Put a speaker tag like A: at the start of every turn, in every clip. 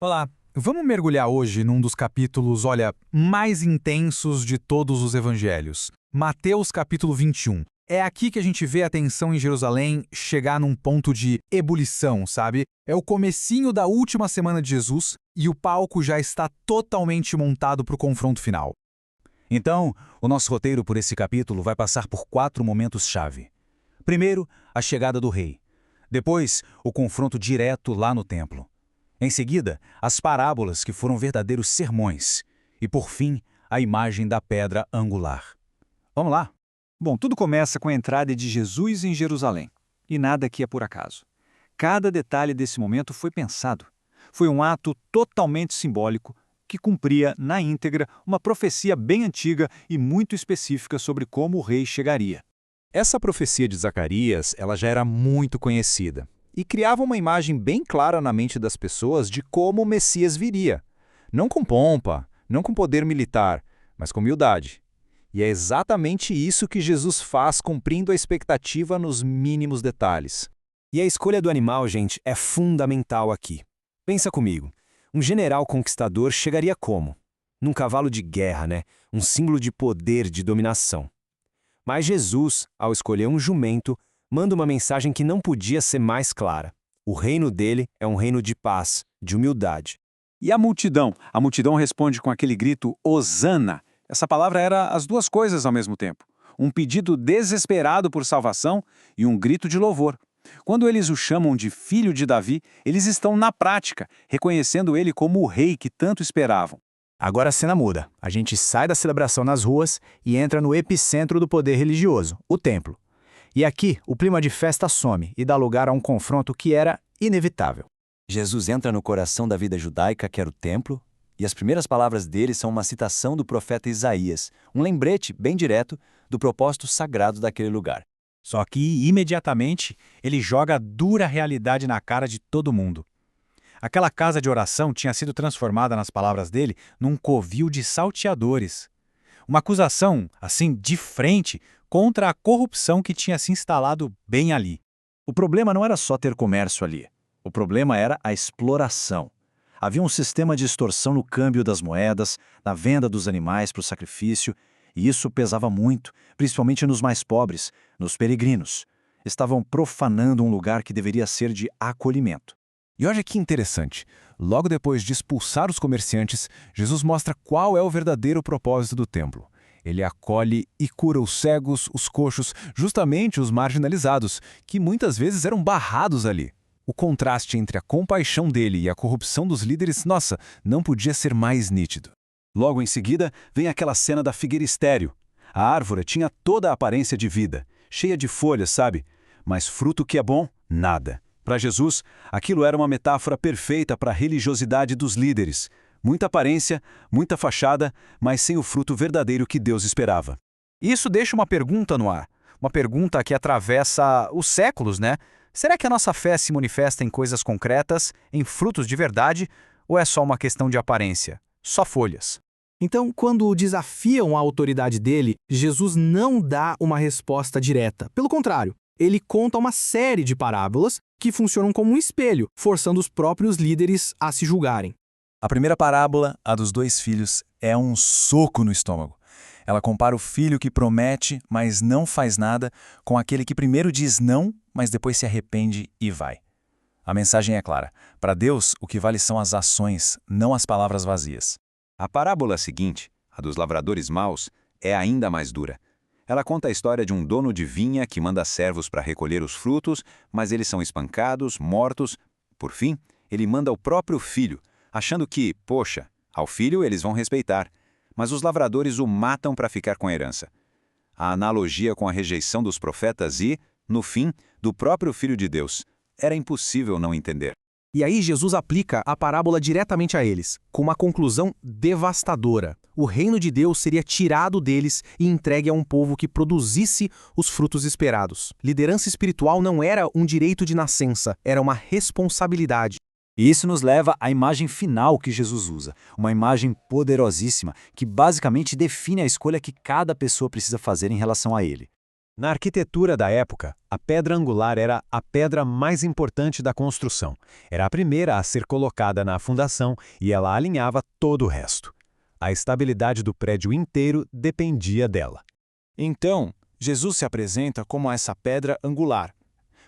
A: Olá, vamos mergulhar hoje num dos capítulos, olha, mais intensos de todos os evangelhos. Mateus capítulo 21. É aqui que a gente vê a tensão em Jerusalém chegar num ponto de ebulição, sabe? É o comecinho da última semana de Jesus e o palco já está totalmente montado para o confronto final.
B: Então, o nosso roteiro por esse capítulo vai passar por 4 momentos-chave. Primeiro, a chegada do rei. Depois, o confronto direto lá no templo. Em seguida, as parábolas que foram verdadeiros sermões. E, por fim, a imagem da pedra angular. Vamos lá?
C: Bom, tudo começa com a entrada de Jesus em Jerusalém. E nada aqui é por acaso. Cada detalhe desse momento foi pensado. Foi um ato totalmente simbólico que cumpria, na íntegra, uma profecia bem antiga e muito específica sobre como o rei chegaria.
B: Essa profecia de Zacarias, ela já era muito conhecida e criava uma imagem bem clara na mente das pessoas de como o Messias viria. Não com pompa, não com poder militar, mas com humildade. E é exatamente isso que Jesus faz, cumprindo a expectativa nos mínimos detalhes.
D: E a escolha do animal, gente, é fundamental aqui. Pensa comigo. Um general conquistador chegaria como? Num cavalo de guerra, né? Um símbolo de poder, de dominação. Mas Jesus, ao escolher um jumento, manda uma mensagem que não podia ser mais clara. O reino dele é um reino de paz, de humildade.
C: E a multidão? A multidão responde com aquele grito Hosana. Essa palavra era as duas coisas ao mesmo tempo. Um pedido desesperado por salvação e um grito de louvor. Quando eles o chamam de filho de Davi, eles estão na prática, reconhecendo ele como o rei que tanto esperavam.
E: Agora a cena muda. A gente sai da celebração nas ruas e entra no epicentro do poder religioso, o templo. E aqui, o clima de festa some e dá lugar a um confronto que era inevitável.
F: Jesus entra no coração da vida judaica, que era o templo, e as primeiras palavras dele são uma citação do profeta Isaías, um lembrete bem direto do propósito sagrado daquele lugar.
B: Só que, imediatamente, ele joga a dura realidade na cara de todo mundo. Aquela casa de oração tinha sido transformada, nas palavras dele, num covil de salteadores. Uma acusação, assim, de frente, contra a corrupção que tinha se instalado bem ali.
G: O problema não era só ter comércio ali. O problema era a exploração. Havia um sistema de extorsão no câmbio das moedas, na venda dos animais para o sacrifício, e isso pesava muito, principalmente nos mais pobres, nos peregrinos. Estavam profanando um lugar que deveria ser de acolhimento.
H: E olha que interessante, logo depois de expulsar os comerciantes, Jesus mostra qual é o verdadeiro propósito do templo. Ele acolhe e cura os cegos, os coxos, justamente os marginalizados, que muitas vezes eram barrados ali. O contraste entre a compaixão dele e a corrupção dos líderes, nossa, não podia ser mais nítido.
C: Logo em seguida, vem aquela cena da figueira estéril. A árvore tinha toda a aparência de vida, cheia de folhas, sabe? Mas fruto que é bom, nada. Para Jesus, aquilo era uma metáfora perfeita para a religiosidade dos líderes. Muita aparência, muita fachada, mas sem o fruto verdadeiro que Deus esperava.
A: Isso deixa uma pergunta no ar. Uma pergunta que atravessa os séculos, né? Será que a nossa fé se manifesta em coisas concretas, em frutos de verdade, ou é só uma questão de aparência? Só folhas.
E: Então, quando desafiam a autoridade dele, Jesus não dá uma resposta direta. Pelo contrário, ele conta uma série de parábolas que funcionam como um espelho, forçando os próprios líderes a se julgarem.
H: A primeira parábola, a dos 2 filhos, é um soco no estômago. Ela compara o filho que promete, mas não faz nada, com aquele que primeiro diz não, mas depois se arrepende e vai. A mensagem é clara. Para Deus, o que vale são as ações, não as palavras vazias.
I: A parábola seguinte, a dos lavradores maus, é ainda mais dura. Ela conta a história de um dono de vinha que manda servos para recolher os frutos, mas eles são espancados, mortos. Por fim, ele manda o próprio filho, achando que, poxa, ao filho eles vão respeitar. Mas os lavradores o matam para ficar com a herança. A analogia com a rejeição dos profetas e, no fim, do próprio Filho de Deus. Era impossível não entender.
E: E aí Jesus aplica a parábola diretamente a eles, com uma conclusão devastadora. O reino de Deus seria tirado deles e entregue a um povo que produzisse os frutos esperados. Liderança espiritual não era um direito de nascença, era uma responsabilidade.
G: E isso nos leva à imagem final que Jesus usa, uma imagem poderosíssima que basicamente define a escolha que cada pessoa precisa fazer em relação a ele.
C: Na arquitetura da época, a pedra angular era a pedra mais importante da construção. Era a primeira a ser colocada na fundação e ela alinhava todo o resto. A estabilidade do prédio inteiro dependia dela.
H: Então, Jesus se apresenta como essa pedra angular.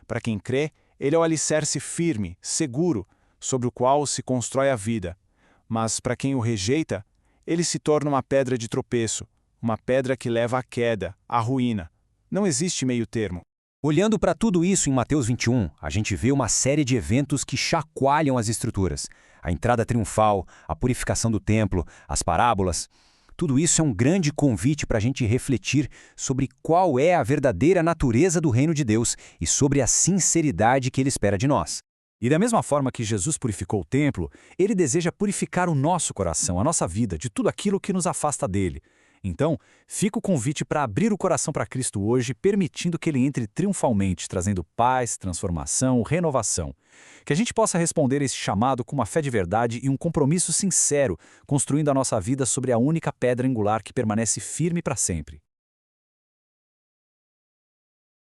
H: Para quem crê, ele é o alicerce firme, seguro, sobre o qual se constrói a vida. Mas para quem o rejeita, ele se torna uma pedra de tropeço, uma pedra que leva à queda, à ruína. Não existe meio termo.
D: Olhando para tudo isso em Mateus 21, a gente vê uma série de eventos que chacoalham as Escrituras. A entrada triunfal, a purificação do templo, as parábolas. Tudo isso é um grande convite para a gente refletir sobre qual é a verdadeira natureza do reino de Deus e sobre a sinceridade que ele espera de nós. E da mesma forma que Jesus purificou o templo, ele deseja purificar o nosso coração, a nossa vida, de tudo aquilo que nos afasta dele. Então, fica o convite para abrir o coração para Cristo hoje, permitindo que ele entre triunfalmente, trazendo paz, transformação, renovação. Que a gente possa responder a esse chamado com uma fé de verdade e um compromisso sincero, construindo a nossa vida sobre a única pedra angular que permanece firme para sempre.